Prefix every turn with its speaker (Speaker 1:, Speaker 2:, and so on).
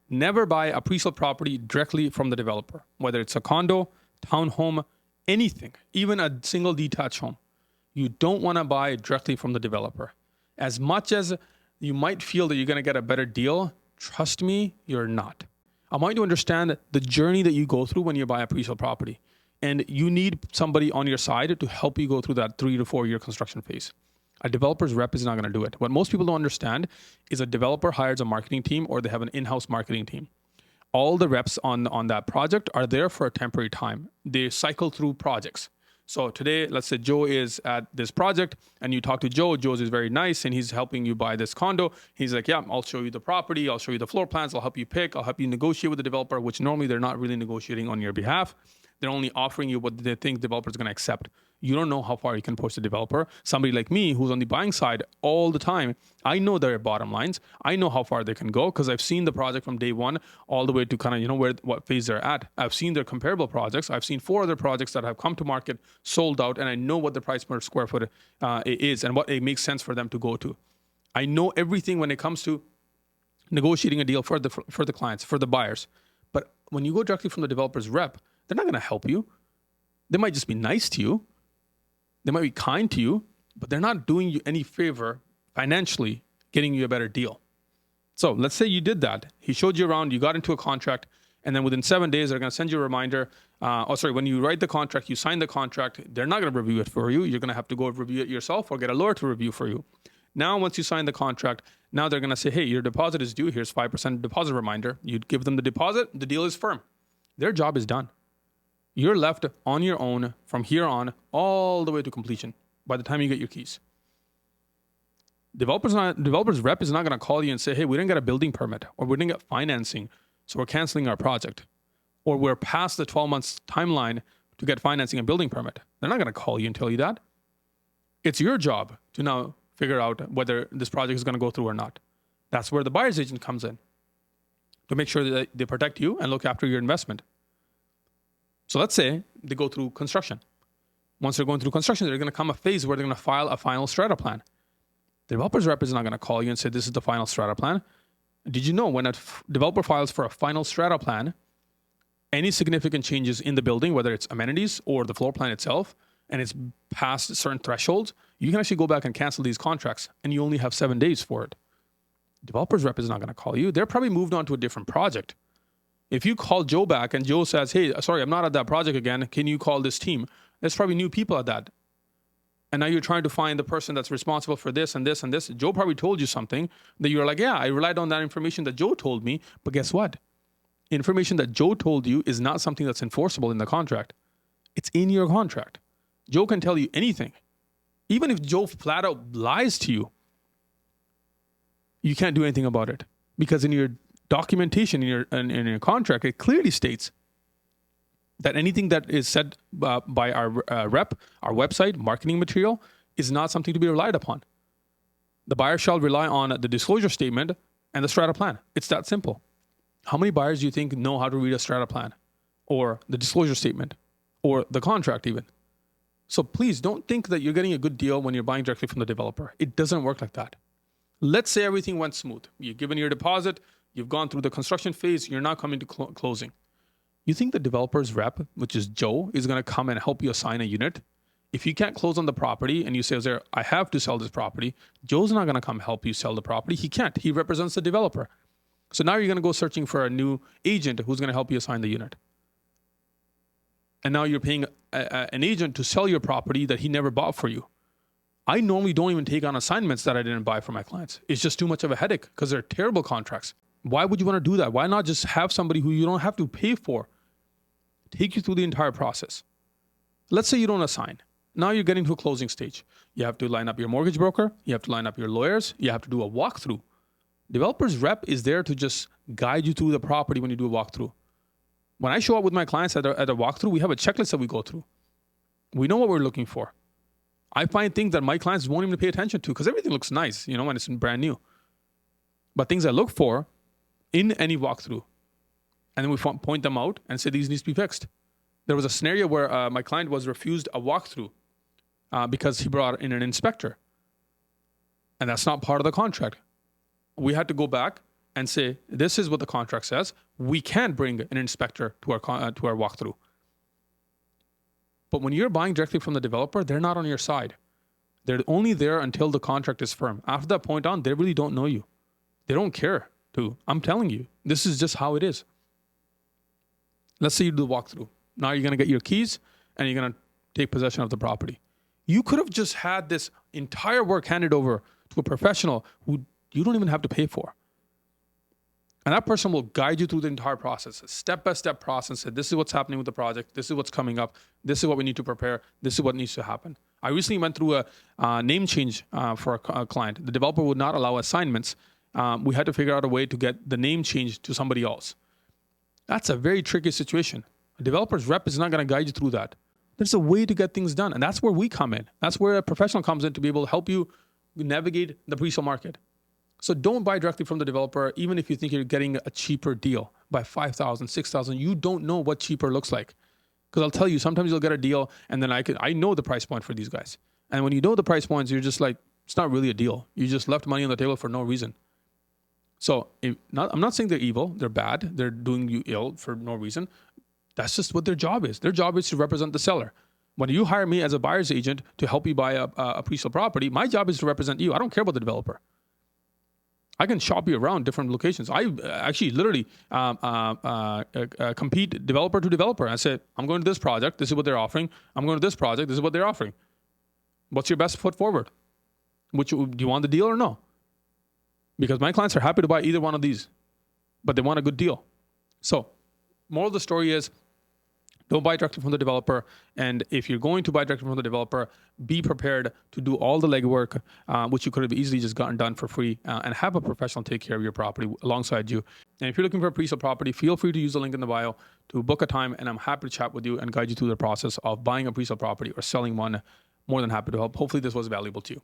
Speaker 1: Never buy a pre-sale property directly from the developer, whether it's a condo, townhome, anything, even a single detached home. You don't want to buy directly from the developer. As much as you might feel that you're going to get a better deal, trust me, you're not. I want you to understand the journey that you go through when you buy a pre-sale property. And you need somebody on your side to help you go through that 3 to 4 year construction phase. A developer's rep is not going to do it. What most people don't understand is a developer hires a marketing team or they have an in-house marketing team. All the reps on that project are there for a temporary time. They cycle through projects. So today, let's say Joe is at this project and you talk to Joe. Joe is very nice and he's helping you buy this condo. He's like, yeah, I'll show you the property. I'll show you the floor plans. I'll help you pick. I'll help you negotiate with the developer, which normally they're not really negotiating on your behalf. They're only offering you what they think the developer is going to accept. You don't know how far you can push the developer. Somebody like me who's on the buying side all the time, I know their bottom lines. I know how far they can go because I've seen the project from day one all the way to kind of, what phase they're at. I've seen their comparable projects. I've seen 4 other projects that have come to market, sold out, and I know what the price per square foot is and what it makes sense for them to go to. I know everything when it comes to negotiating a deal for the clients, for the buyers. But when you go directly from the developer's rep, they're not going to help you. They might just be nice to you. They might be kind to you, but they're not doing you any favor financially, getting you a better deal. So let's say you did that. He showed you around, you got into a contract, and then within 7 days, they're going to send you a reminder. When you write the contract, you sign the contract, they're not going to review it for you. You're going to have to go review it yourself or get a lawyer to review for you. Now, once you sign the contract, now they're going to say, hey, your deposit is due. Here's 5% deposit reminder. You give them the deposit, the deal is firm. Their job is done. You're left on your own from here on all the way to completion by the time you get your keys. Developer's rep is not going to call you and say, hey, we didn't get a building permit or we didn't get financing, so we're canceling our project. Or we're past the 12 months timeline to get financing and building permit. They're not going to call you and tell you that. It's your job to now figure out whether this project is going to go through or not. That's where the buyer's agent comes in to make sure that they protect you and look after your investment. So let's say they go through construction. Once they're going through construction, they're going to come a phase where they're going to file a final strata plan. The developer's rep is not going to call you and say, this is the final strata plan. Did you know when a developer files for a final strata plan, any significant changes in the building, whether it's amenities or the floor plan itself, and it's past certain thresholds, you can actually go back and cancel these contracts, and you only have 7 days for it. Developer's rep is not going to call you. They're probably moved on to a different project. If you call Joe back and Joe says, hey, sorry, I'm not at that project again. Can you call this team? There's probably new people at that. And now you're trying to find the person that's responsible for this and this and this. Joe probably told you something that you're like, yeah, I relied on that information that Joe told me. But guess what? Information that Joe told you is not something that's enforceable in the contract. It's in your contract. Joe can tell you anything. Even if Joe flat out lies to you, you can't do anything about it. Because in your documentation, in your contract, it clearly states that anything that is said by our rep, our website, marketing material, is not something to be relied upon. The buyer shall rely on the disclosure statement and the strata plan. It's that simple. How many buyers do you think know how to read a strata plan or the disclosure statement or the contract even? So please don't think that you're getting a good deal when you're buying directly from the developer. It doesn't work like that. Let's say everything went smooth. You've given your deposit, you've gone through the construction phase, you're now coming to closing. You think the developer's rep, which is Joe, is going to come and help you assign a unit? If you can't close on the property and you say, Uzair, I have to sell this property, Joe's not going to come help you sell the property. He can't. He represents the developer. So now you're going to go searching for a new agent who's going to help you assign the unit. And now you're paying an agent to sell your property that he never bought for you. I normally don't even take on assignments that I didn't buy for my clients. It's just too much of a headache because they're terrible contracts. Why would you want to do that? Why not just have somebody who you don't have to pay for take you through the entire process? Let's say you don't assign. Now you're getting to a closing stage. You have to line up your mortgage broker. You have to line up your lawyers. You have to do a walkthrough. Developer's rep is there to just guide you through the property when you do a walkthrough. When I show up with my clients at a walkthrough, we have a checklist that we go through. We know what we're looking for. I find things that my clients won't even pay attention to because everything looks nice, when it's brand new. But things I look for in any walkthrough, and then we point them out and say these need to be fixed. There was a scenario where my client was refused a walkthrough because he brought in an inspector. And that's not part of the contract. We had to go back and say, this is what the contract says. We can bring an inspector to our walkthrough. But when you're buying directly from the developer, they're not on your side. They're only there until the contract is firm. After that point on, they really don't know you. They don't care to. I'm telling you, this is just how it is. Let's say you do the walkthrough. Now you're going to get your keys and you're going to take possession of the property. You could have just had this entire work handed over to a professional who you don't even have to pay for. And that person will guide you through the entire process, a step-by-step process. Say, this is what's happening with the project. This is what's coming up. This is what we need to prepare. This is what needs to happen. I recently went through a name change for a client. The developer would not allow assignments. We had to figure out a way to get the name changed to somebody else. That's a very tricky situation. A developer's rep is not going to guide you through that. There's a way to get things done. And that's where we come in. That's where a professional comes in to be able to help you navigate the presale market. So don't buy directly from the developer, even if you think you're getting a cheaper deal by $5,000, $6,000. You don't know what cheaper looks like. Because I'll tell you, sometimes you'll get a deal and then I know the price point for these guys. And when you know the price points, you're just like, it's not really a deal. You just left money on the table for no reason. So I'm not saying they're evil, they're bad, they're doing you ill for no reason. That's just what their job is. Their job is to represent the seller. When you hire me as a buyer's agent to help you buy a presale property, my job is to represent you. I don't care about the developer. I can shop you around different locations. I actually literally compete developer to developer. I say, I'm going to this project. This is what they're offering. I'm going to this project. This is what they're offering. What's your best foot forward? Do you want the deal or no? Because my clients are happy to buy either one of these, but they want a good deal. So moral of the story is, don't buy directly from the developer. And if you're going to buy directly from the developer, be prepared to do all the legwork, which you could have easily just gotten done for free, and have a professional take care of your property alongside you. And if you're looking for a presale property, feel free to use the link in the bio to book a time, and I'm happy to chat with you and guide you through the process of buying a presale property or selling one. More than happy to help. Hopefully this was valuable to you.